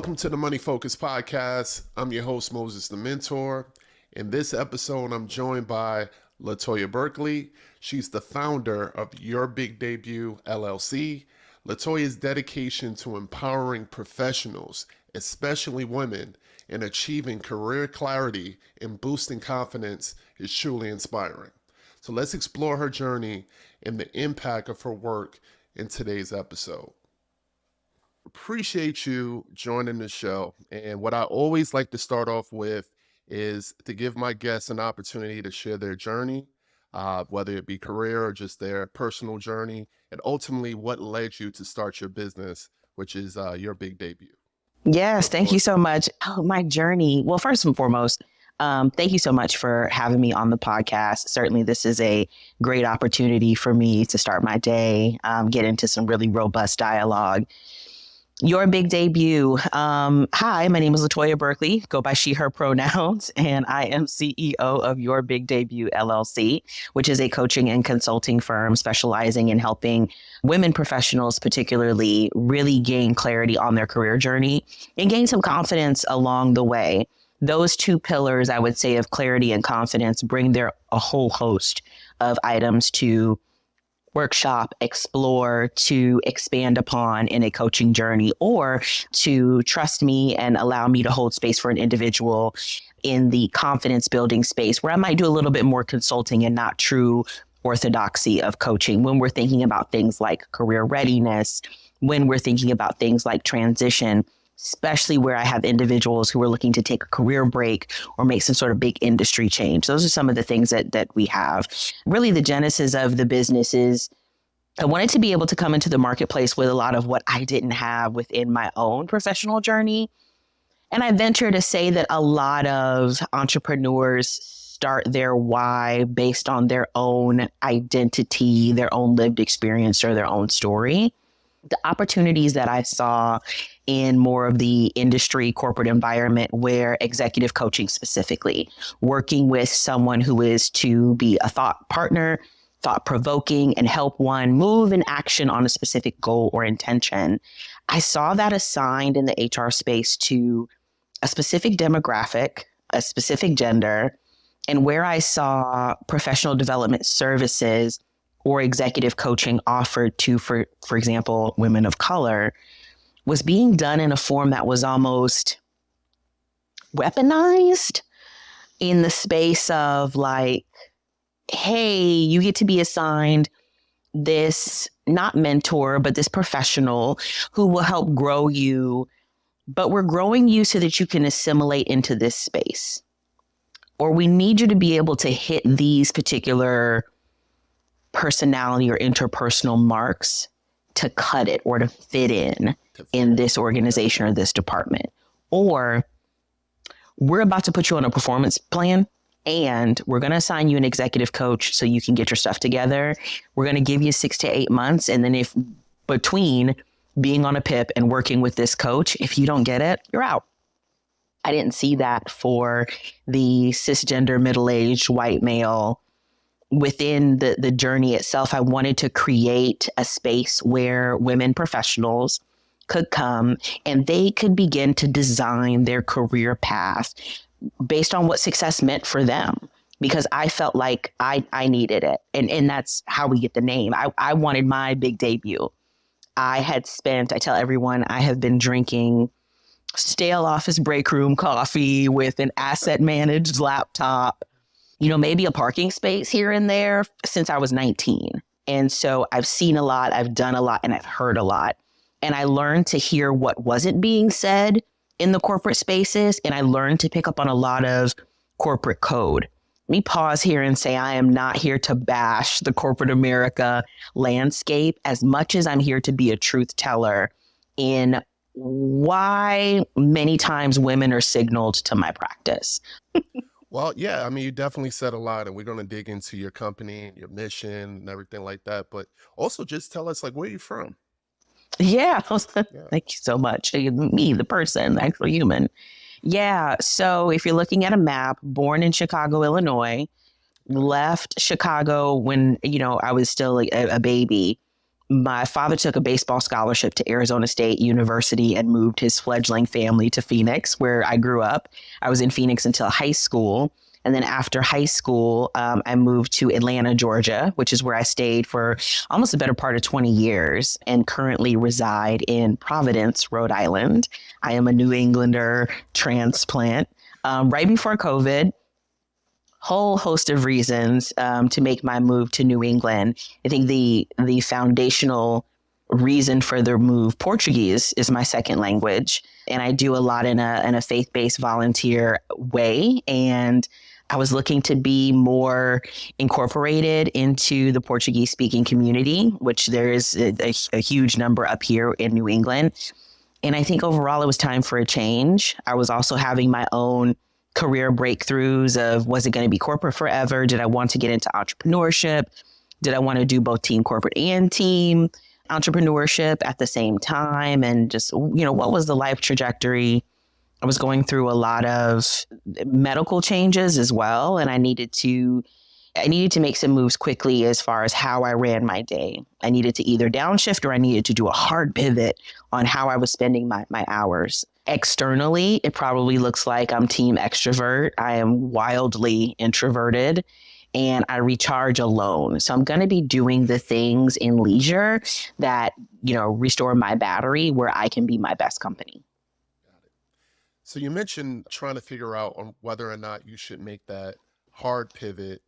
Welcome to the Money Focus Podcast. I'm your host, Moses the Mentor. In this episode, I'm joined by LaToia Burkley. She's the founder of Your Big Debut LLC. LaToia's dedication to empowering professionals, especially women, in achieving career clarity and boosting confidence is truly inspiring. So let's explore her journey and the impact of her work in today's episode. Appreciate you joining the show. And what I always like to start off with is to give my guests an opportunity to share their journey, whether it be career or just their personal journey, and ultimately what led you to start your business, which is Your Big Debut. Yes, thank you so much. Oh, my journey. Well, first and foremost, thank you so much for having me on the podcast. Certainly, this is a great opportunity for me to start my day, get into some really robust dialogue. Your Big Debut. Hi, my name is LaToia Burkley, go by she, her pronouns, and I am CEO of Your Big Debut LLC, which is a coaching and consulting firm specializing in helping women professionals, particularly, really gain clarity on their career journey and gain some confidence along the way. Those two pillars, I would say, of clarity and confidence bring a whole host of items to workshop, explore, to expand upon in a coaching journey, or to trust me and allow me to hold space for an individual in the confidence building space where I might do a little bit more consulting and not true orthodoxy of coaching when we're thinking about things like career readiness, when we're thinking about things like transition, especially where I have individuals who are looking to take a career break or make some sort of big industry change. Those are some of the things that we have. Really, the genesis of the business is I wanted to be able to come into the marketplace with a lot of what I didn't have within my own professional journey. And I venture to say that a lot of entrepreneurs start their why based on their own identity, their own lived experience, or their own story. The opportunities that I saw in more of the industry corporate environment where executive coaching specifically, working with someone who is to be a thought partner, thought provoking, and help one move in action on a specific goal or intention. I saw that assigned in the HR space to a specific demographic, a specific gender, and where I saw professional development services or executive coaching offered to, for example, women of color, was being done in a form that was almost weaponized in the space of like, hey, you get to be assigned this, not mentor, but this professional who will help grow you, but we're growing you so that you can assimilate into this space. Or we need you to be able to hit these particular personality or interpersonal marks to cut it or to fit in this organization or this department. Or we're about to put you on a performance plan and we're going to assign you an executive coach so you can get your stuff together. We're going to give you 6 to 8 months. And then if between being on a PIP and working with this coach, if you don't get it, you're out. I didn't see that for the cisgender, middle-aged white male. Within the journey itself, I wanted to create a space where women professionals could come and they could begin to design their career path based on what success meant for them, because I felt like I needed it. And that's how we get the name. I wanted my big debut. I tell everyone, I have been drinking stale office break room coffee with an asset managed laptop, maybe a parking space here and there since I was 19. And so I've seen a lot, I've done a lot, and I've heard a lot. And I learned to hear what wasn't being said in the corporate spaces. And I learned to pick up on a lot of corporate code. Let me pause here and say I am not here to bash the corporate America landscape as much as I'm here to be a truth teller in why many times women are signaled to my practice. Well, yeah, I mean, you definitely said a lot, and we're going to dig into your company and your mission and everything like that. But also just tell us, like, where you're from. Yeah. Thank you so much. Me, the person, the actual human. Yeah. So if you're looking at a map, born in Chicago, Illinois, left Chicago when, I was still a baby, My father took a baseball scholarship to Arizona State University and moved his fledgling family to Phoenix, where I grew up. I was in Phoenix until high school. And then after high school, I moved to Atlanta, Georgia, which is where I stayed for almost the better part of 20 years and currently reside in Providence, Rhode Island. I am a New Englander transplant. Right before COVID, whole host of reasons to make my move to New England. I think the foundational reason for the move, Portuguese is my second language, and I do a lot in a faith-based volunteer way. And I was looking to be more incorporated into the Portuguese speaking community, which there is a huge number up here in New England. And I think overall it was time for a change. I was also having my own career breakthroughs of, was it going to be corporate forever? Did I want to get into entrepreneurship? Did I want to do both team corporate and team entrepreneurship at the same time? And just, what was the life trajectory? I was going through a lot of medical changes as well. And I needed to make some moves quickly as far as how I ran my day. I needed to either downshift or I needed to do a hard pivot on how I was spending my hours. Externally, it probably looks like I'm team extrovert. I am wildly introverted and I recharge alone. So I'm going to be doing the things in leisure that, restore my battery where I can be my best company. Got it. So you mentioned trying to figure out on whether or not you should make that hard pivot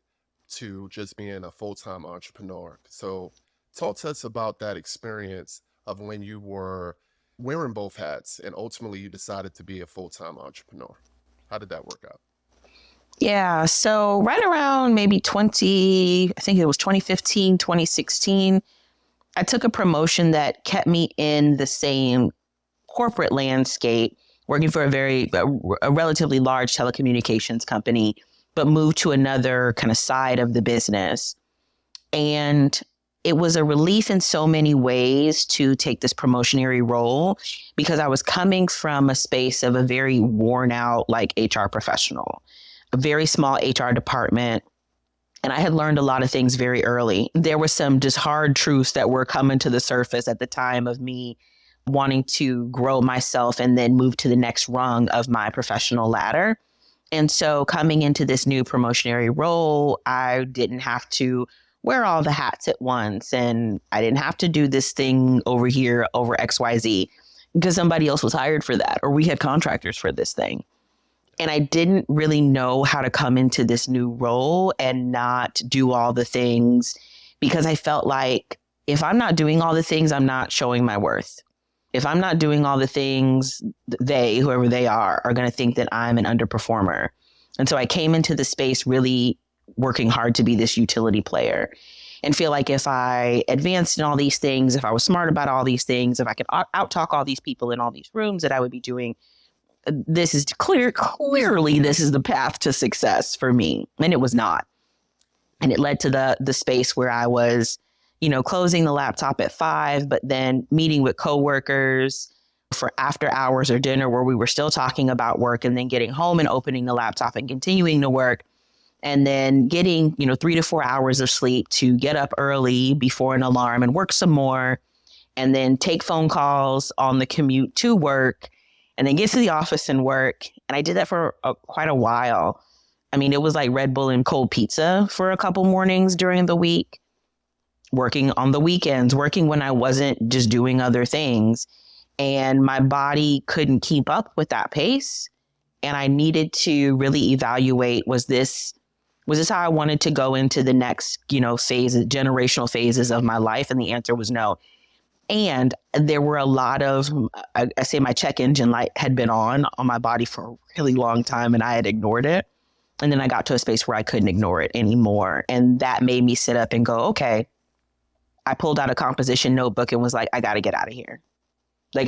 to just being a full-time entrepreneur. So talk to us about that experience of when you were wearing both hats and ultimately you decided to be a full-time entrepreneur. How did that work out? Yeah. So right around maybe I think it was 2015, 2016, I took a promotion that kept me in the same corporate landscape, working for a relatively large telecommunications company, but moved to another kind of side of the business. And it was a relief in so many ways to take this promotionary role because I was coming from a space of a very worn out, like HR professional, a very small HR department. And I had learned a lot of things very early. There were some just hard truths that were coming to the surface at the time of me wanting to grow myself and then move to the next rung of my professional ladder. And so coming into this new promotionary role, I didn't have to wear all the hats at once. And I didn't have to do this thing over here over XYZ because somebody else was hired for that, or we had contractors for this thing. And I didn't really know how to come into this new role and not do all the things because I felt like if I'm not doing all the things, I'm not showing my worth. If I'm not doing all the things, whoever they are going to think that I'm an underperformer. And so I came into the space really working hard to be this utility player and feel like if I advanced in all these things, if I was smart about all these things, if I could out-talk all these people in all these rooms, that I would be doing, this is clearly this is the path to success for me. And it was not. And it led to the space where I was, closing the laptop at 5, but then meeting with coworkers for after hours or dinner where we were still talking about work, and then getting home and opening the laptop and continuing to work, and then getting, 3 to 4 hours of sleep to get up early before an alarm and work some more, and then take phone calls on the commute to work, and then get to the office and work. And I did that for quite a while. I mean, it was like Red Bull and cold pizza for a couple mornings during the week, working on the weekends, working when I wasn't just doing other things. And my body couldn't keep up with that pace. And I needed to really evaluate, was this how I wanted to go into the next, generational phases of my life? And the answer was no. And there were a lot of, I say my check engine light had been on my body for a really long time and I had ignored it. And then I got to a space where I couldn't ignore it anymore. And that made me sit up and go, okay. I pulled out a composition notebook and was like, I got to get out of here. Like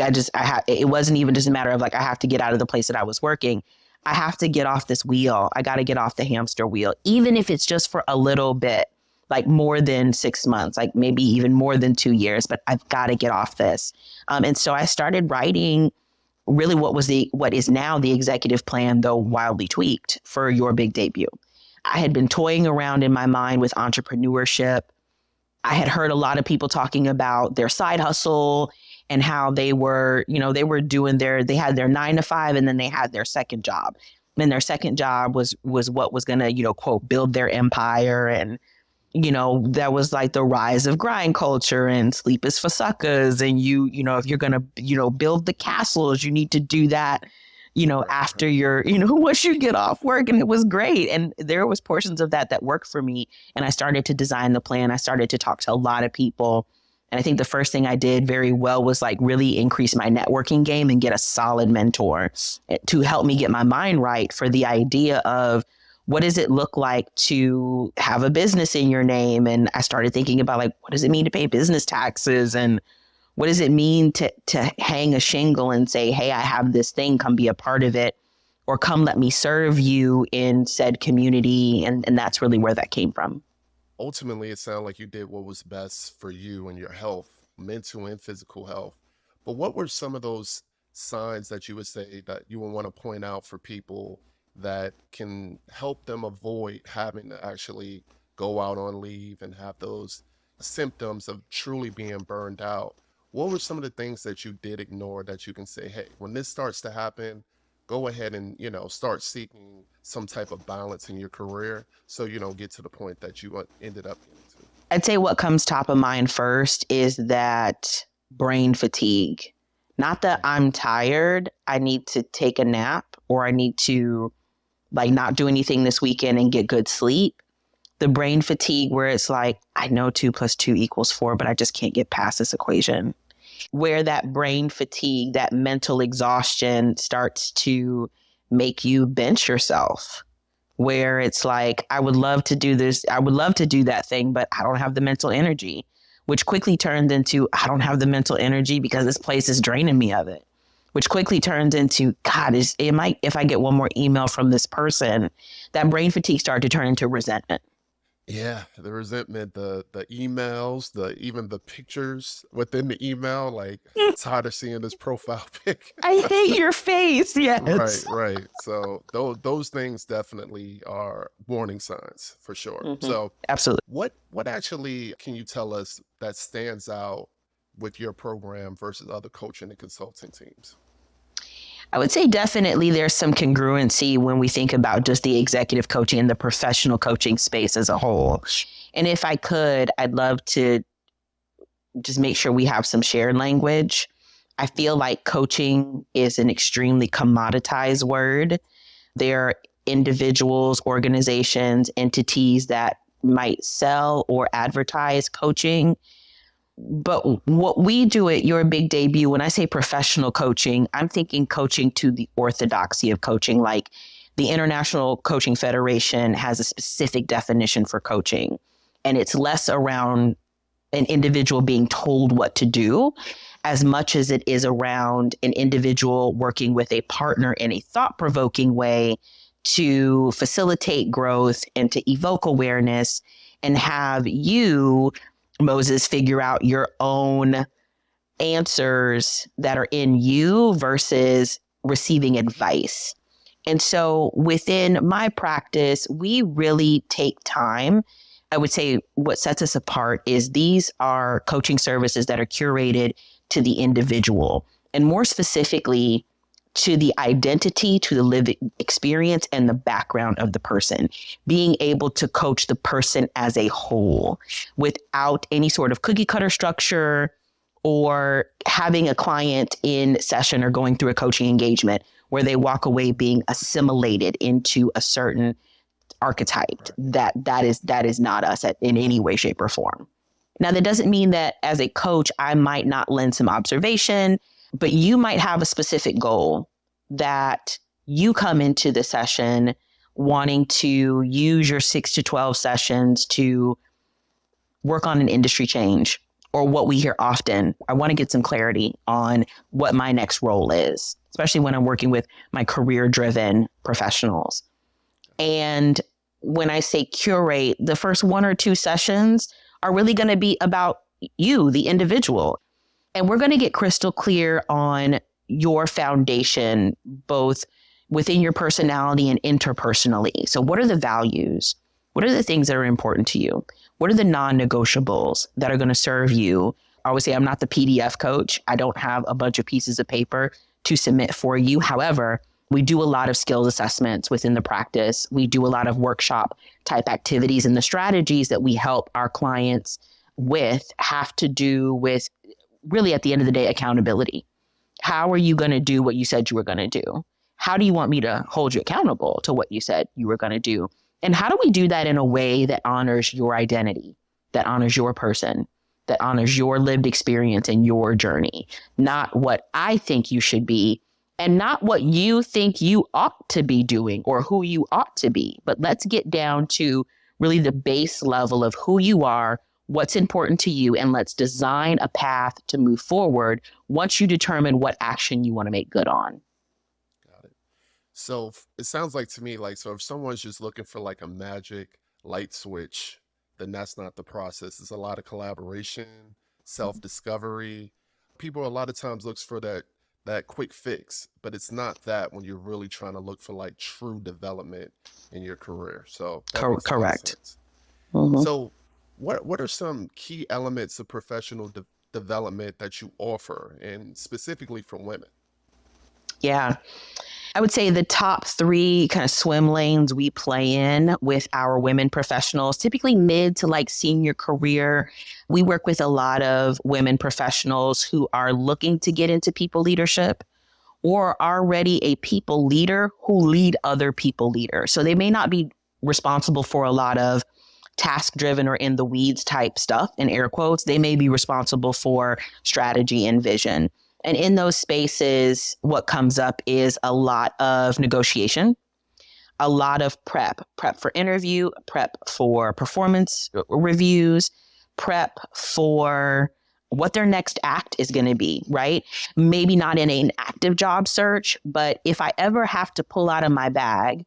it wasn't even just a matter of like, I have to get out of the place that I was working. I have to get off this wheel. I got to get off the hamster wheel, even if it's just for a little bit, like more than 6 months, like maybe even more than 2 years, but I've got to get off this. And so I started writing really what is now the executive plan, though wildly tweaked, for Your Big Debut. I had been toying around in my mind with entrepreneurship. I had heard a lot of people talking about their side hustle and how they were, they were they had their 9 to 5 and then they had their second job. And their second job was what was going to, quote, build their empire. And, that was like the rise of grind culture and sleep is for suckers. And if you're going to, build the castles, you need to do that, after your, once you get off work. And it was great. And there was portions of that worked for me. And I started to design the plan. I started to talk to a lot of people. And I think the first thing I did very well was like really increase my networking game and get a solid mentor to help me get my mind right for the idea of what does it look like to have a business in your name? And I started thinking about like, what does it mean to pay business taxes? And what does it mean to hang a shingle and say, hey, I have this thing, come be a part of it, or come let me serve you in said community. And that's really where that came from. Ultimately, it sounded like you did what was best for you and your health, mental and physical health. But what were some of those signs that you would say that you would want to point out for people that can help them avoid having to actually go out on leave and have those symptoms of truly being burned out? What were some of the things that you did ignore that you can say, hey, when this starts to happen, go ahead and, start seeking some type of balance in your career so you don't get to the point that you ended up into? I'd say what comes top of mind first is that brain fatigue. Not that I'm tired, I need to take a nap, or I need to like not do anything this weekend and get good sleep. The brain fatigue where it's like, I know 2 + 2 = 4, but I just can't get past this equation. Where that brain fatigue, that mental exhaustion starts to make you bench yourself. Where it's like, I would love to do this, I would love to do that thing, but I don't have the mental energy, which quickly turned into, I don't have the mental energy because this place is draining me of it. Which quickly turns into, God, if I get one more email from this person, that brain fatigue started to turn into resentment. Yeah, the resentment, the emails, even the pictures within the email, like tired of seeing this profile pic. I hate your face. Yes. Right. So those things definitely are warning signs for sure. Mm-hmm. So Absolutely. what actually can you tell us that stands out with your program versus other coaching and consulting teams? I would say definitely there's some congruency when we think about just the executive coaching and the professional coaching space as a whole. And if I could, I'd love to just make sure we have some shared language. I feel like coaching is an extremely commoditized word. There are individuals, organizations, entities that might sell or advertise coaching. But what we do at Your Big Debut, when I say professional coaching, I'm thinking coaching to the orthodoxy of coaching. Like the International Coaching Federation has a specific definition for coaching, and it's less around an individual being told what to do as much as it is around an individual working with a partner in a thought-provoking way to facilitate growth and to evoke awareness and have you, Moses, figure out your own answers that are in you versus receiving advice. And so within my practice, we really take time. I would say what sets us apart is these are coaching services that are curated to the individual, and more specifically to the identity, to the lived experience and the background of the person, being able to coach the person as a whole without any sort of cookie cutter structure or having a client in session or going through a coaching engagement where they walk away being assimilated into a certain archetype. That is not us in any way, shape, or form. Now, that doesn't mean that as a coach, I might not lend some observation, but you might have a specific goal that you come into the session wanting to use your 6 to 12 sessions to work on an industry change, or what we hear often. I want to get some clarity on what my next role is, especially when I'm working with my career-driven professionals. And when I say curate, the first 1 or 2 sessions are really going to be about you, the individual. And we're going to get crystal clear on your foundation, both within your personality and interpersonally. So what are the values? What are the things that are important to you? What are the non-negotiables that are going to serve you? I always say I'm not the PDF coach. I don't have a bunch of pieces of paper to submit for you. However, we do a lot of skills assessments within the practice. We do a lot of workshop type activities, and the strategies that we help our clients with have to do with, really at the end of the day, accountability. How are you going to do what you said you were going to do? How do you want me to hold you accountable to what you said you were going to do? And how do we do that in a way that honors your identity, that honors your person, that honors your lived experience and your journey, not what I think you should be and not what you think you ought to be doing or who you ought to be. But let's get down to really the base level of who you are, what's important to you, and let's design a path to move forward once you determine what action you want to make good on. Got it. So it sounds like to me, like, so if someone's just looking for like a magic light switch, then that's not the process. It's a lot of collaboration, self-discovery. People a lot of times looks for that quick fix, but it's not that when you're really trying to look for like true development in your career. So that makes a lot of Correct. sense. Mm-hmm. So what are some key elements of professional development that you offer, and specifically for women? Yeah. I would say the top three kind of swim lanes we play in with our women professionals, typically mid to like senior career. We work with a lot of women professionals who are looking to get into people leadership or are already a people leader who lead other people leaders. So they may not be responsible for a lot of task driven or in the weeds type stuff, in air quotes. They may be responsible for strategy and vision. And in those spaces, what comes up is a lot of negotiation, a lot of prep for interview, prep for performance reviews, prep for what their next act is going to be, right? Maybe not in an active job search, but if I ever have to pull out of my bag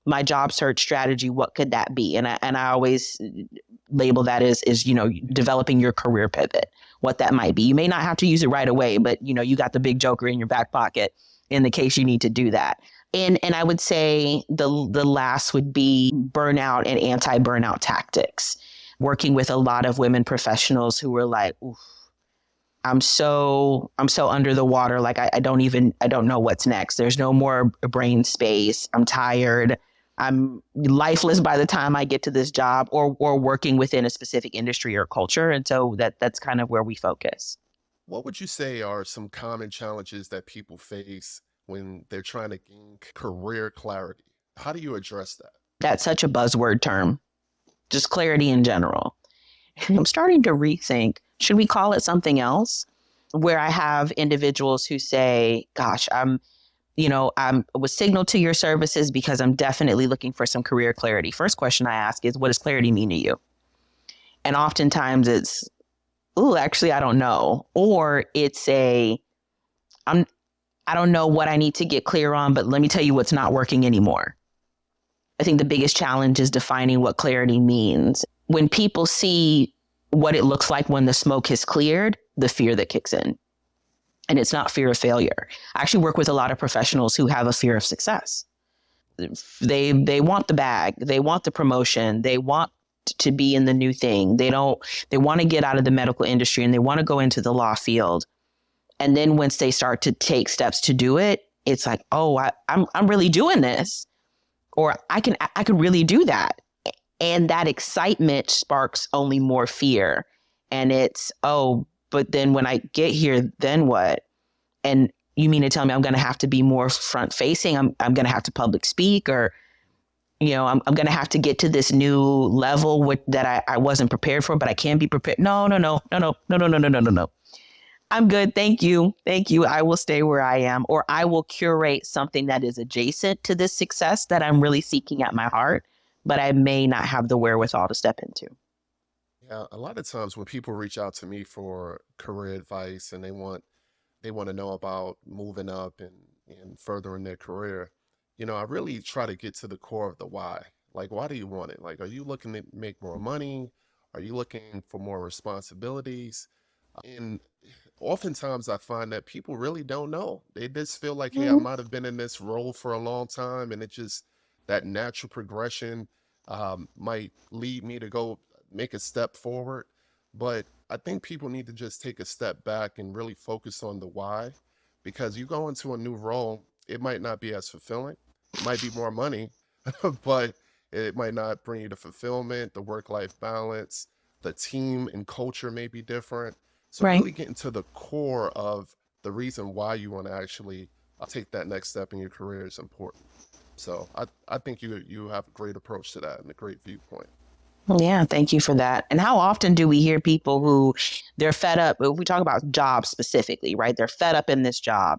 my job search strategy, what could that be? And I always label that as developing your career pivot, what that might be. You may not have to use it right away, but you got the big joker in your back pocket in the case you need to do that. And I would say the last would be burnout and anti-burnout tactics. Working with a lot of women professionals who were like, oof, I'm so under the water. Like I don't know what's next. There's no more brain space. I'm tired. I'm lifeless by the time I get to this job or working within a specific industry or culture. And so that's kind of where we focus. What would you say are some common challenges that people face when they're trying to gain career clarity? How do you address that? That's such a buzzword term, just clarity in general. I'm starting to rethink, should we call it something else? Where I have individuals who say, gosh, I was signaled to your services because I'm definitely looking for some career clarity. First question I ask is, what does clarity mean to you? And oftentimes it's, actually, I don't know. Or it's I don't know what I need to get clear on, but let me tell you what's not working anymore. I think the biggest challenge is defining what clarity means. When people see what it looks like when the smoke has cleared, the fear that kicks in. And it's not fear of failure. I actually work with a lot of professionals who have a fear of success. They want the bag, they want the promotion, they want to be in the new thing. They want to get out of the medical industry and they want to go into the law field. And then once they start to take steps to do it, it's like, oh, I'm really doing this, or I could really do that. And that excitement sparks only more fear. And it's, oh, but then when I get here, then what? And you mean to tell me I'm going to have to be more front facing? I'm going to have to public speak, or, I'm going to have to get to this new level that I wasn't prepared for, but I can be prepared. No. I'm good. Thank you. I will stay where I am, or I will curate something that is adjacent to this success that I'm really seeking at my heart, but I may not have the wherewithal to step into. Yeah, a lot of times when people reach out to me for career advice and they want to know about moving up and furthering their career, I really try to get to the core of the why. Like, why do you want it? Like, are you looking to make more money? Are you looking for more responsibilities? And oftentimes I find that people really don't know. They just feel like, hey, I Mhm. might have been in this role for a long time, and it just that natural progression. might lead me to go make a step forward. But I think people need to just take a step back and really focus on the why, because you go into a new role, it might not be as fulfilling. It might be more money, but it might not bring you the fulfillment, the work life balance, the team and culture may be different. So, Right. really getting to the core of the reason why you want to actually take that next step in your career is important. So I think you have a great approach to that and a great viewpoint. Yeah, thank you for that. And how often do we hear people who they're fed up? If we talk about jobs specifically, right? They're fed up in this job.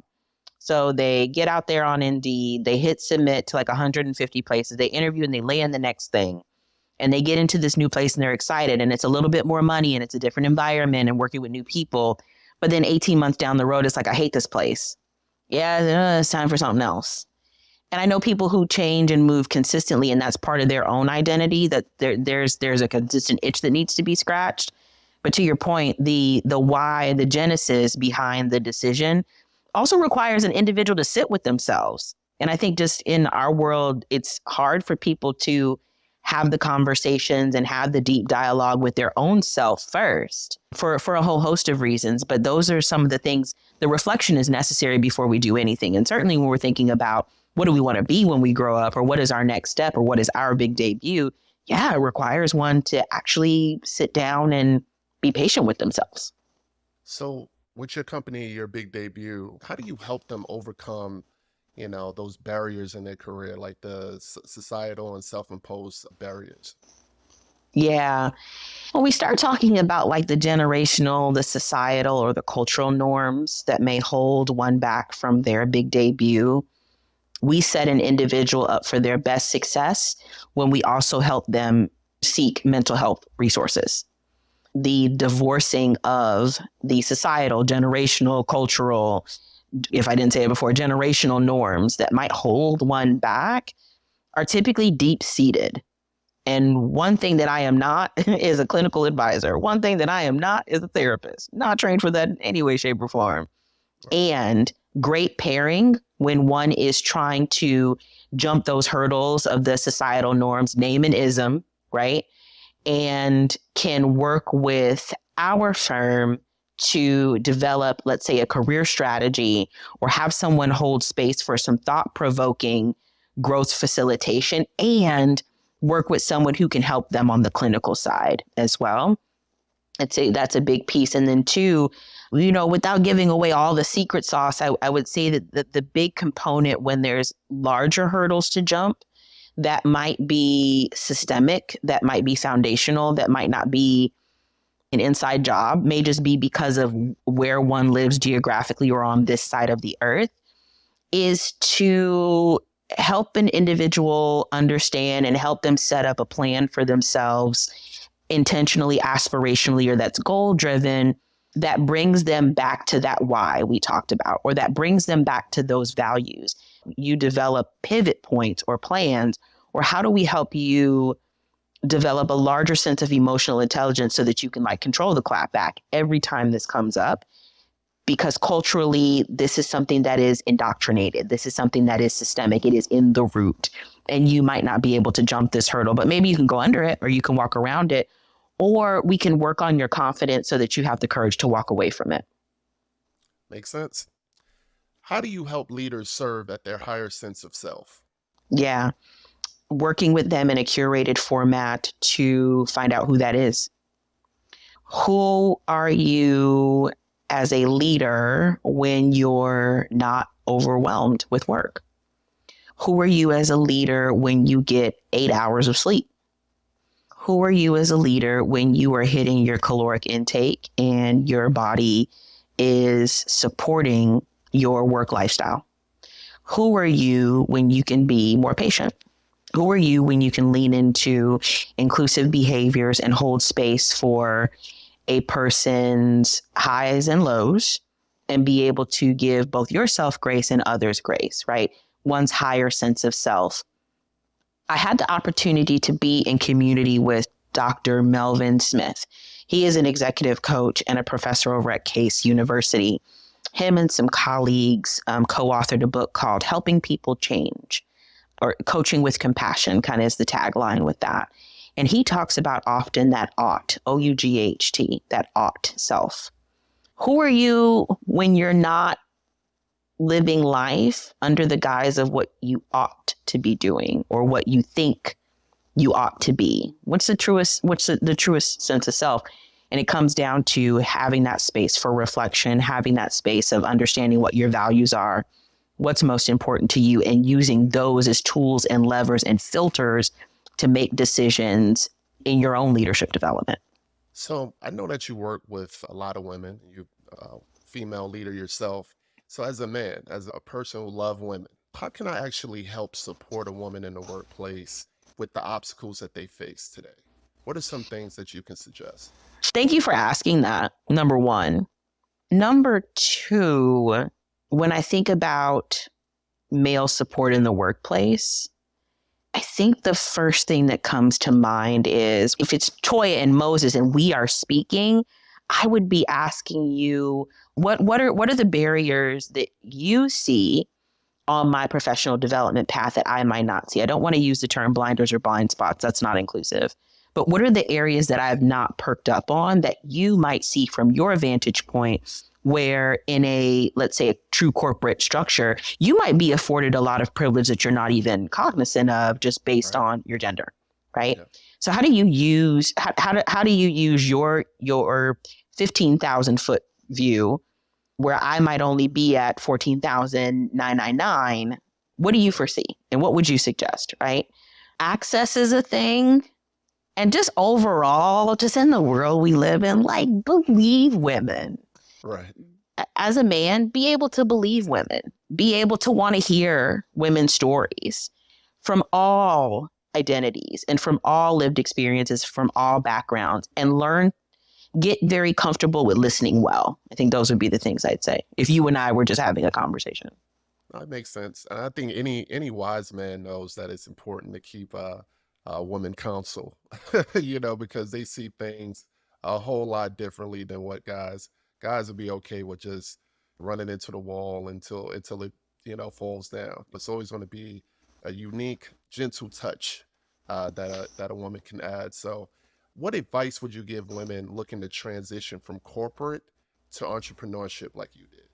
So they get out there on Indeed, they hit submit to like 150 places, they interview and they land the next thing. And they get into this new place and they're excited and it's a little bit more money and it's a different environment and working with new people. But then 18 months down the road, it's like, I hate this place. Yeah, it's time for something else. And I know people who change and move consistently, and that's part of their own identity. That there's a consistent itch that needs to be scratched. But to your point, the why, the genesis behind the decision, also requires an individual to sit with themselves. And I think just in our world, it's hard for people to have the conversations and have the deep dialogue with their own self first for a whole host of reasons. But those are some of the things, the reflection is necessary before we do anything. And certainly when we're thinking about what do we want to be when we grow up, or what is our next step, or what is our big debut, yeah, it requires one to actually sit down and be patient with themselves. So with your company, your big debut, how do you help them overcome, those barriers in their career, like the societal and self-imposed barriers? Yeah. When we start talking about like the generational, the societal, or the cultural norms that may hold one back from their big debut, we set an individual up for their best success when we also help them seek mental health resources. The divorcing of the societal, generational, cultural, if I didn't say it before, generational norms that might hold one back are typically deep seated. And one thing that I am not is a clinical advisor. One thing that I am not is a therapist, not trained for that in any way, shape, or form. Right. And great pairing when one is trying to jump those hurdles of the societal norms, name an ism, right? And can work with our firm to develop, let's say, a career strategy or have someone hold space for some thought provoking growth facilitation and work with someone who can help them on the clinical side as well. I'd say that's a big piece. And then two, without giving away all the secret sauce, I would say that the big component when there's larger hurdles to jump, that might be systemic, that might be foundational, that might not be an inside job, may just be because of where one lives geographically or on this side of the earth, is to help an individual understand and help them set up a plan for themselves intentionally, aspirationally, or that's goal driven, that brings them back to that why we talked about, or that brings them back to those values. You develop pivot points or plans, or how do we help you develop a larger sense of emotional intelligence so that you can like control the clap back every time this comes up? Because culturally, this is something that is indoctrinated. This is something that is systemic. It is in the root. And you might not be able to jump this hurdle, but maybe you can go under it or you can walk around it, or we can work on your confidence so that you have the courage to walk away from it. Makes sense. How do you help leaders serve at their higher sense of self? Yeah. Working with them in a curated format to find out who that is. Who are you as a leader when you're not overwhelmed with work? Who are you as a leader when you get 8 hours of sleep? Who are you as a leader when you are hitting your caloric intake and your body is supporting your work lifestyle? Who are you when you can be more patient? Who are you when you can lean into inclusive behaviors and hold space for a person's highs and lows and be able to give both yourself grace and others grace, right? One's higher sense of self. I had the opportunity to be in community with Dr. Melvin Smith. He is an executive coach and a professor over at Case University. Him and some colleagues co-authored a book called Helping People Change. or coaching with compassion kind of is the tagline with that. And he talks about often that ought, OUGHT, that ought self. Who are you when you're not living life under the guise of what you ought to be doing or what you think you ought to be? What's the truest sense of self? And it comes down to having that space for reflection, having that space of understanding what your values are, what's most important to you, and using those as tools and levers and filters to make decisions in your own leadership development. So I know that you work with a lot of women. You female leader yourself. So as a man, as a person who loves women, how can I actually help support a woman in the workplace with the obstacles that they face today? What are some things that you can suggest? Thank you for asking that, number one. Number two, when I think about male support in the workplace, I think the first thing that comes to mind is if it's Toya and Moses and we are speaking, I would be asking you, what are the barriers that you see on my professional development path that I might not see? I don't want to use the term blinders or blind spots. That's not inclusive. But what are the areas that I have not perked up on that you might see from your vantage point, where in a, let's say, a true corporate structure, you might be afforded a lot of privilege that you're not even cognizant of just based on your gender, right? Yeah. So how do you use your 15,000 foot view where I might only be at 14,999? What do you foresee? And what would you suggest, right? Access is a thing. And just overall, just in the world we live in, like, believe women. Right. As a man, be able to believe women, be able to want to hear women's stories from all identities and from all lived experiences, from all backgrounds, and get very comfortable with listening well. I think those would be the things I'd say if you and I were just having a conversation. That makes sense. And I think any wise man knows that it's important to keep women counsel, because they see things a whole lot differently than what guys would be okay with just running into the wall until it, falls down. It's always going to be a unique, gentle touch that a woman can add. So what advice would you give women looking to transition from corporate to entrepreneurship like you did?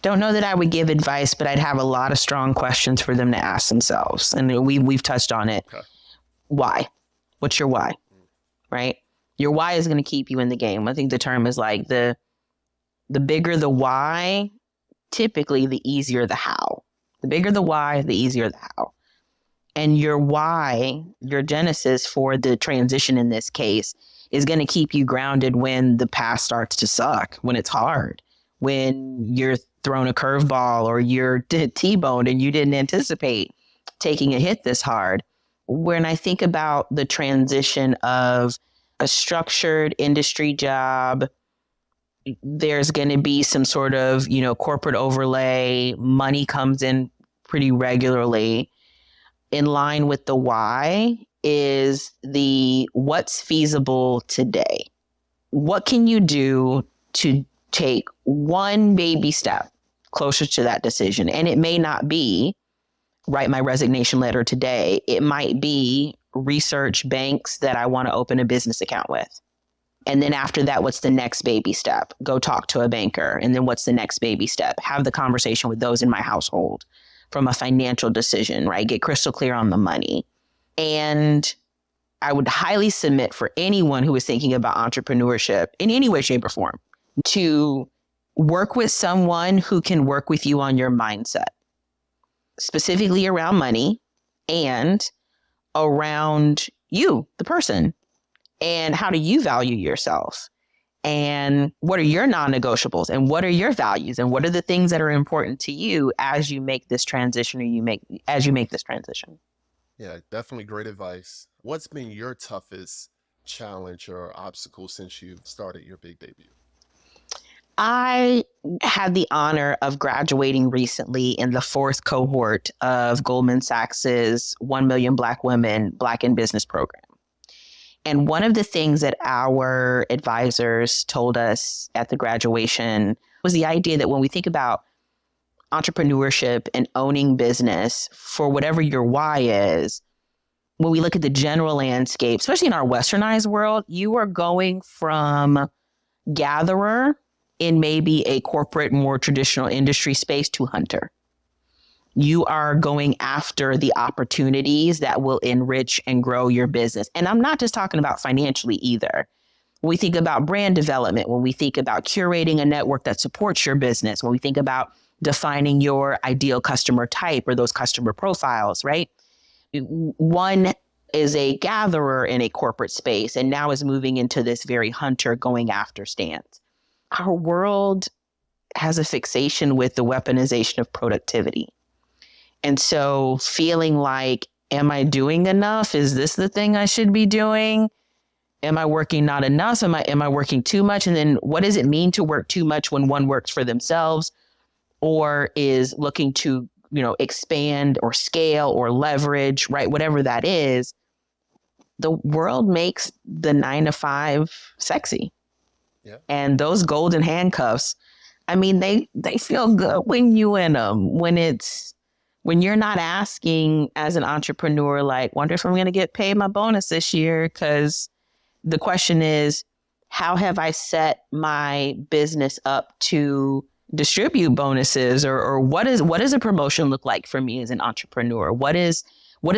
Don't know that I would give advice, but I'd have a lot of strong questions for them to ask themselves. And we've touched on it. Okay. Why? What's your why? Right? Your why is going to keep you in the game. I think the term is like the bigger the why, typically the easier the how. The bigger the why, the easier the how. And your why, your genesis for the transition in this case, is going to keep you grounded when the path starts to suck, when it's hard, when you're thrown a curveball or you're T-boned and you didn't anticipate taking a hit this hard. When I think about the transition of a structured industry job, there's going to be some sort of, corporate overlay. Money comes in pretty regularly. In line with the why is the what's feasible today. What can you do to take one baby step closer to that decision? And it may not be write my resignation letter today. It might be research banks that I want to open a business account with. And then after that, what's the next baby step? Go talk to a banker. And then what's the next baby step? Have the conversation with those in my household from a financial decision, right? Get crystal clear on the money. And I would highly submit for anyone who is thinking about entrepreneurship in any way, shape, or form to work with someone who can work with you on your mindset, specifically around money and around you, the person, and how do you value yourself? And what are your non-negotiables? And what are your values? And what are the things that are important to you as you make this transition as you make this transition? Yeah, definitely great advice. What's been your toughest challenge or obstacle since you started your big debut? I had the honor of graduating recently in the 4th cohort of Goldman Sachs's 1 Million Black Women Black in Business program. And one of the things that our advisors told us at the graduation was the idea that when we think about entrepreneurship and owning business for whatever your why is, when we look at the general landscape, especially in our westernized world, you are going from gatherer in maybe a corporate, more traditional industry space to hunter. You are going after the opportunities that will enrich and grow your business. And I'm not just talking about financially either. When we think about brand development, when we think about curating a network that supports your business, when we think about defining your ideal customer type or those customer profiles, right? One is a gatherer in a corporate space and now is moving into this very hunter going after stance. Our world has a fixation with the weaponization of productivity. And so feeling like, am I doing enough? Is this the thing I should be doing? Am I working not enough? Am I working too much? And then what does it mean to work too much when one works for themselves or is looking to, expand or scale or leverage, right? Whatever that is, the world makes the 9 to 5 sexy. Yeah. And those golden handcuffs, I mean, they feel good when you in them, when you're not asking as an entrepreneur, like, wonder if I'm going to get paid my bonus this year. Because the question is, how have I set my business up to distribute bonuses, or what does a promotion look like for me as an entrepreneur? What does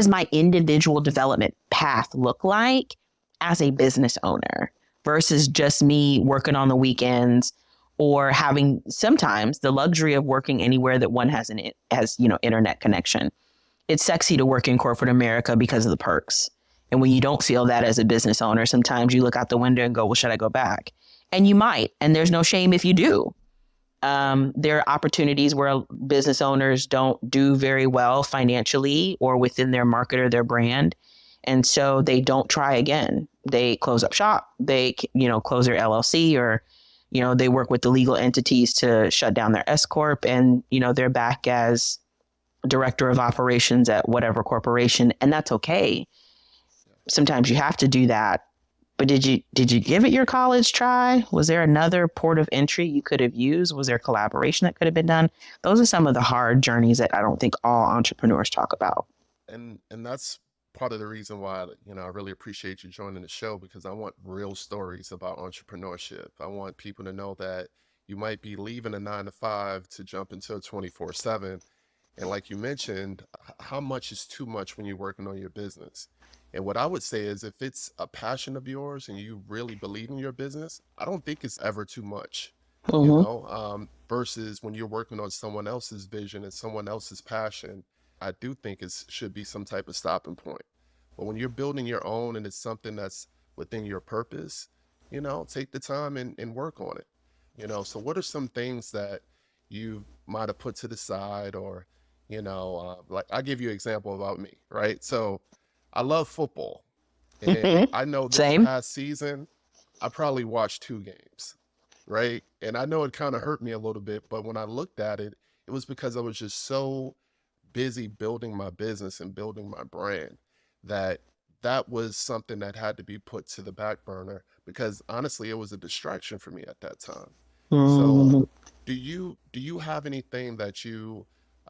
my individual development path look like as a business owner versus just me working on the weekends or having sometimes the luxury of working anywhere that one has internet connection. It's sexy to work in corporate America because of the perks. And when you don't feel that as a business owner, sometimes you look out the window and go, well, should I go back? And you might, and there's no shame if you do. There are opportunities where business owners don't do very well financially or within their market or their brand. And so they don't try again. They close up shop, they, close their LLC, or they work with the legal entities to shut down their S Corp, and, they're back as director of operations at whatever corporation. And that's okay. Sometimes you have to do that. But did you give it your college try? Was there another port of entry you could have used? Was there collaboration that could have been done? Those are some of the hard journeys that I don't think all entrepreneurs talk about. And that's part of the reason why, I really appreciate you joining the show, because I want real stories about entrepreneurship. I want people to know that you might be leaving a 9 to 5 to jump into a 24/7. And like you mentioned, how much is too much when you're working on your business? And what I would say is, if it's a passion of yours and you really believe in your business, I don't think it's ever too much, versus when you're working on someone else's vision and someone else's passion. I do think it should be some type of stopping point. But when you're building your own and it's something that's within your purpose, take the time and work on it. So what are some things that you might have put to the side, or, like I'll give you an example about me, right? So I love football, and I know this Same. past season, I probably watched 2 games, right? And I know it kind of hurt me a little bit, but when I looked at it, it was because I was just so busy building my business and building my brand that was something that had to be put to the back burner, because honestly, it was a distraction for me at that time. So do you have anything that you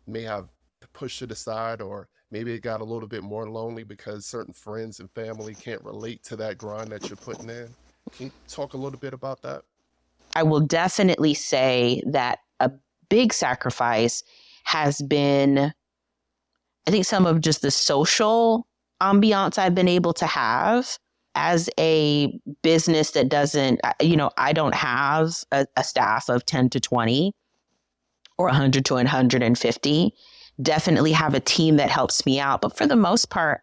may have pushed to the side, or maybe it got a little bit more lonely because certain friends and family can't relate to that grind that you're putting in? Can you talk a little bit about that? I will definitely say that a big sacrifice has been, I think, some of just the social ambiance I've been able to have as a business that doesn't, I don't have a staff of 10 to 20 or 100 to 150. Definitely have a team that helps me out. But for the most part,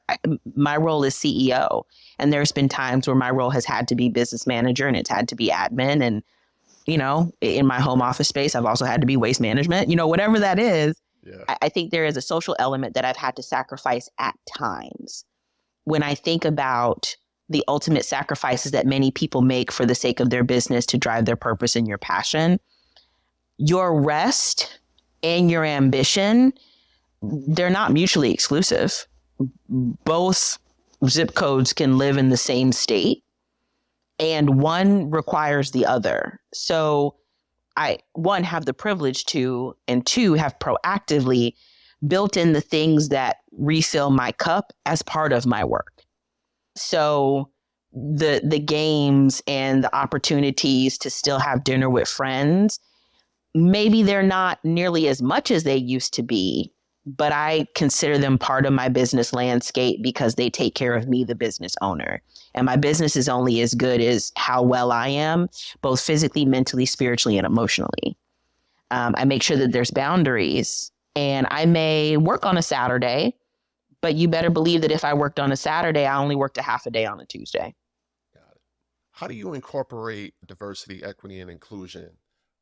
my role is CEO. And there's been times where my role has had to be business manager and it's had to be admin. And, in my home office space, I've also had to be waste management, whatever that is. Yeah. I think there is a social element that I've had to sacrifice at times. When I think about the ultimate sacrifices that many people make for the sake of their business to drive their purpose and your passion, your rest and your ambition, they're not mutually exclusive. Both zip codes can live in the same state, and one requires the other. So I, one, have the privilege to, and two, have proactively built in the things that refill my cup as part of my work. So the games and the opportunities to still have dinner with friends, maybe they're not nearly as much as they used to be, but I consider them part of my business landscape because they take care of me, the business owner. And my business is only as good as how well I am, both physically, mentally, spiritually, and emotionally. I make sure that there's boundaries, and I may work on a Saturday, but you better believe that if I worked on a Saturday, I only worked a half a day on a Tuesday. Got it. How do you incorporate diversity, equity, and inclusion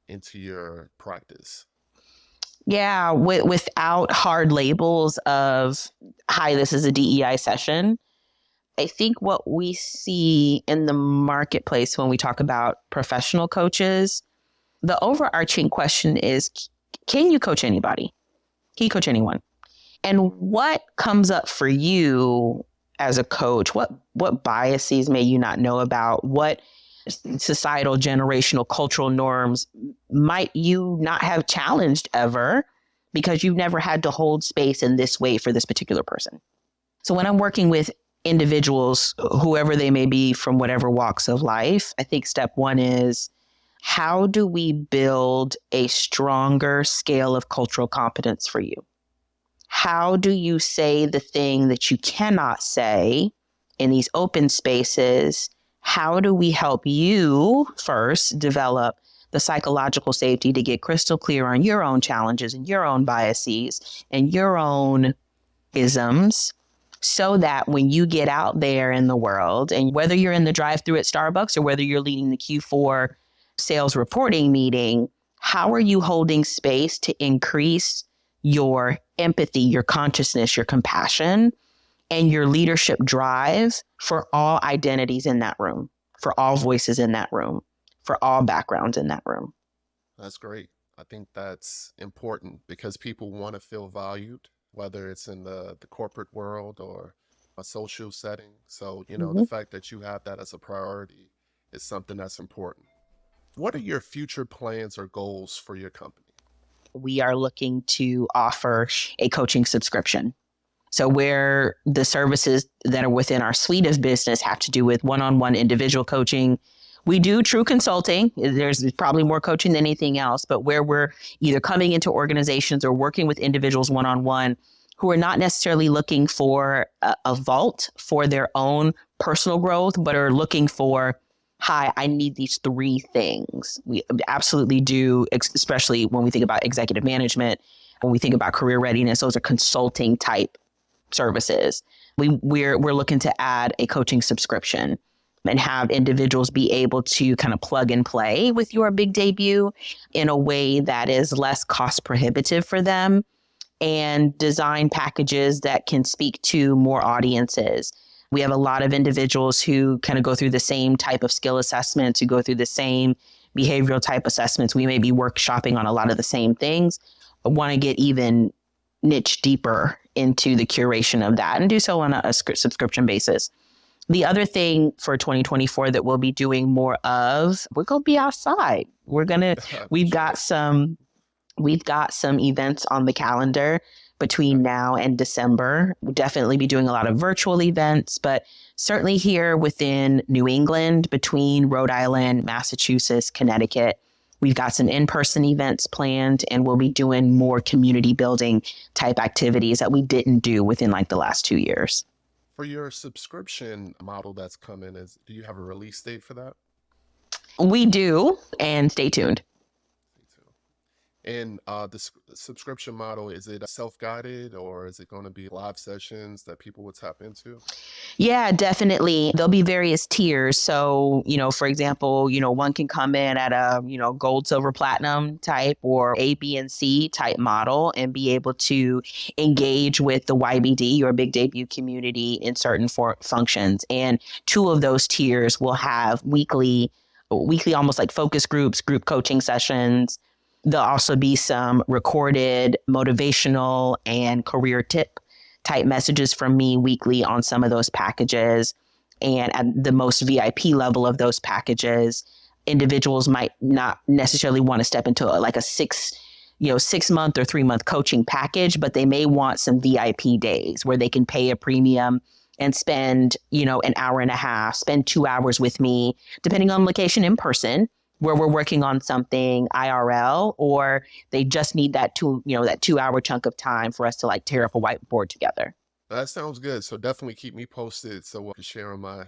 into your practice? Yeah, without hard labels of, hi, this is a DEI session. I think what we see in the marketplace when we talk about professional coaches, the overarching question is, can you coach anybody? Can you coach anyone? And what comes up for you as a coach? What biases may you not know about? What societal, generational, cultural norms might you not have challenged ever because you've never had to hold space in this way for this particular person? So when I'm working with individuals, whoever they may be from whatever walks of life, I think step one is, how do we build a stronger scale of cultural competence for you? How do you say the thing that you cannot say in these open spaces? How do we help you first develop the psychological safety to get crystal clear on your own challenges and your own biases and your own isms, so that when you get out there in the world, and whether you're in the drive-thru at Starbucks or whether you're leading the Q4 sales reporting meeting, how are you holding space to increase your empathy, your consciousness, your compassion, and your leadership drive for all identities in that room, for all voices in that room, for all backgrounds in that room? That's great. I think that's important because people want to feel valued, whether it's in the corporate world or a social setting. So, the Mhm. fact that you have that as a priority is something that's important. What are your future plans or goals for your company? We are looking to offer a coaching subscription. So where the services that are within our suite of business have to do with one-on-one individual coaching, we do true consulting. There's probably more coaching than anything else, but where we're either coming into organizations or working with individuals one-on-one who are not necessarily looking for a vault for their own personal growth, but are looking for, hi, I need these three things. We absolutely do, especially when we think about executive management, when we think about career readiness, those are consulting type services. We're looking to add a coaching subscription and have individuals be able to kind of plug and play with Your Big Debut in a way that is less cost prohibitive for them, and design packages that can speak to more audiences. We have a lot of individuals who kind of go through the same type of skill assessments, who go through the same behavioral type assessments. We may be workshopping on a lot of the same things, but want to get even niche deeper into the curation of that and do so on a subscription basis. The other thing for 2024 that we'll be doing more of, we're going to be outside. We've got some events on the calendar between now and December. We'll definitely be doing a lot of virtual events, but certainly here within New England, between Rhode Island, Massachusetts, Connecticut, we've got some in-person events planned, and we'll be doing more community building type activities that we didn't do within like the last 2 years. For your subscription model that's coming, do you have a release date for that? We do, and stay tuned. Me too. And the subscription model, is it self-guided or is it going to be live sessions that people will tap into? Yeah, definitely. There'll be various tiers. So, for example, one can come in at a, gold, silver, platinum type or A, B, and C type model and be able to engage with the YBD, Your Big Debut community, in certain functions. And two of those tiers will have weekly, almost like focus groups, group coaching sessions. There'll also be some recorded motivational and career tip type messages from me weekly on some of those packages. And at the most VIP level of those packages, individuals might not necessarily want to step into like a 6-month or 3-month coaching package, but they may want some VIP days where they can pay a premium and spend, an hour and a half, spend 2 hours with me, depending on location, in person, where we're working on something IRL, or they just need that 2-hour chunk of time for us to like tear up a whiteboard together. That sounds good. So definitely keep me posted so I can share on my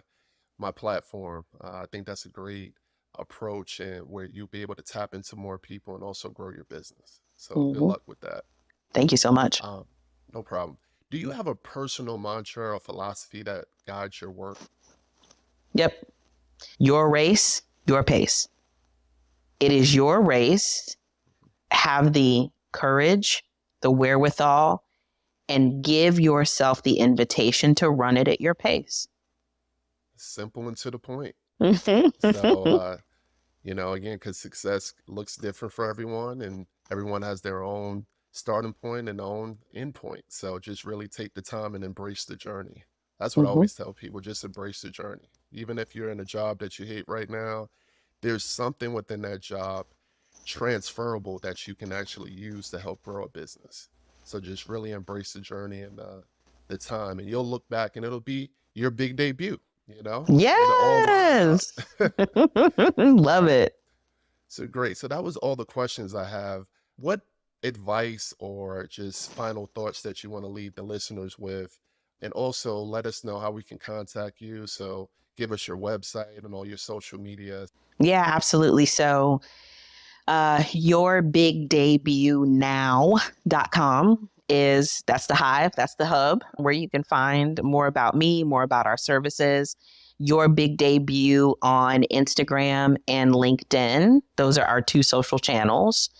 platform. I think that's a great approach, and where you'll be able to tap into more people and also grow your business. So good Mm-hmm. luck with that. Thank you so much. No problem. Do you have a personal mantra or philosophy that guides your work? Yep. Your race, your pace. It is your race. Have the courage, the wherewithal, and give yourself the invitation to run it at your pace. Simple and to the point. Mm-hmm. So, again, because success looks different for everyone, and everyone has their own starting point and own end point. So just really take the time and embrace the journey. That's what I always tell people, just embrace the journey. Even if you're in a job that you hate right now, there's something within that job transferable that you can actually use to help grow a business. So just really embrace the journey and the time, and you'll look back and it'll be your big debut, It all lines Yes. Love it. So great. So that was all the questions I have. What advice or just final thoughts that you want to leave the listeners with? And also let us know how we can contact you. So give us your website and all your social media. Yeah, absolutely. So yourbigdebutnow.com that's the hive, that's the hub where you can find more about me, more about our services. Your Big Debut on Instagram and LinkedIn. Those are our 2 social channels.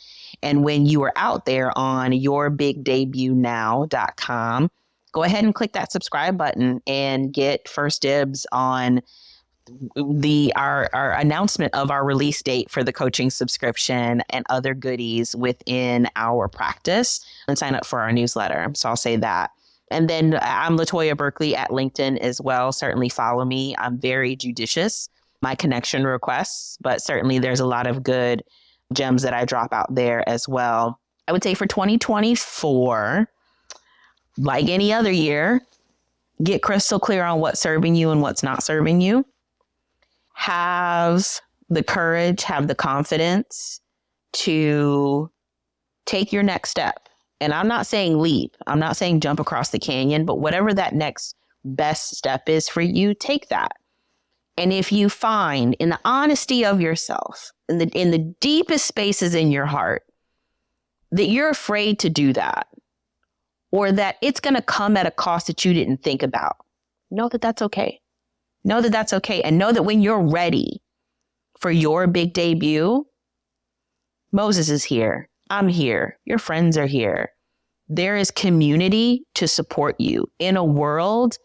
And when you are out there on yourbigdebutnow.com, go ahead and click that subscribe button and get first dibs on our announcement of our release date for the coaching subscription and other goodies within our practice, and sign up for our newsletter. So I'll say that. And then I'm LaToia Burkley at LinkedIn as well. Certainly follow me. I'm very judicious, my connection requests, but certainly there's a lot of good gems that I drop out there as well. I would say for 2024, like any other year, get crystal clear on what's serving you and what's not serving you. Have the courage, have the confidence to take your next step. And I'm not saying leap. I'm not saying jump across the canyon, but whatever that next best step is for you, take that. And if you find in the honesty of yourself, in the deepest spaces in your heart, that you're afraid to do that, or that it's going to come at a cost that you didn't think about, know that that's okay. Know that that's okay. And know that when you're ready for your big debut, Moses is here. I'm here. Your friends are here. There is community to support you in a world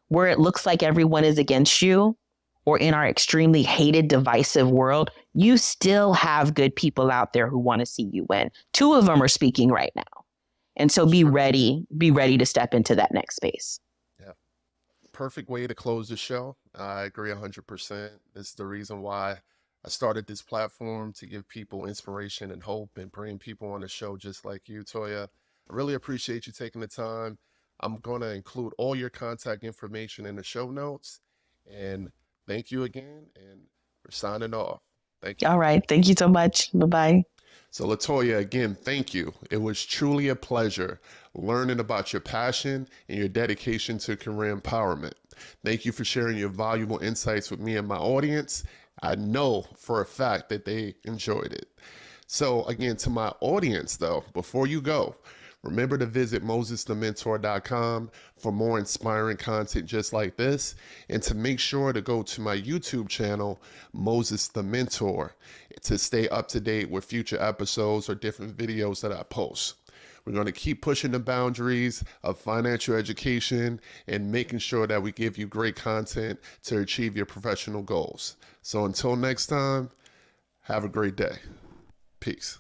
where it looks like everyone is against you, or in our extremely hated, divisive world. You still have good people out there who want to see you win. 2 of them are speaking right now. And so be ready to step into that next space. Yeah. Perfect way to close the show. I agree 100%. This is the reason why I started this platform, to give people inspiration and hope and bring people on the show just like you, Toya. I really appreciate you taking the time. I'm going to include all your contact information in the show notes. And thank you again. And we're signing off. Thank you. All right. Thank you so much. Bye-bye. So LaToia, again, thank you. It was truly a pleasure learning about your passion and your dedication to career empowerment. Thank you for sharing your valuable insights with me and my audience. I know for a fact that they enjoyed it. So again, to my audience though, before you go, remember to visit mosesthementor.com for more inspiring content just like this, and to make sure to go to my YouTube channel, Moses the Mentor, to stay up to date with future episodes or different videos that I post. We're going to keep pushing the boundaries of financial education and making sure that we give you great content to achieve your professional goals. So until next time, have a great day. Peace.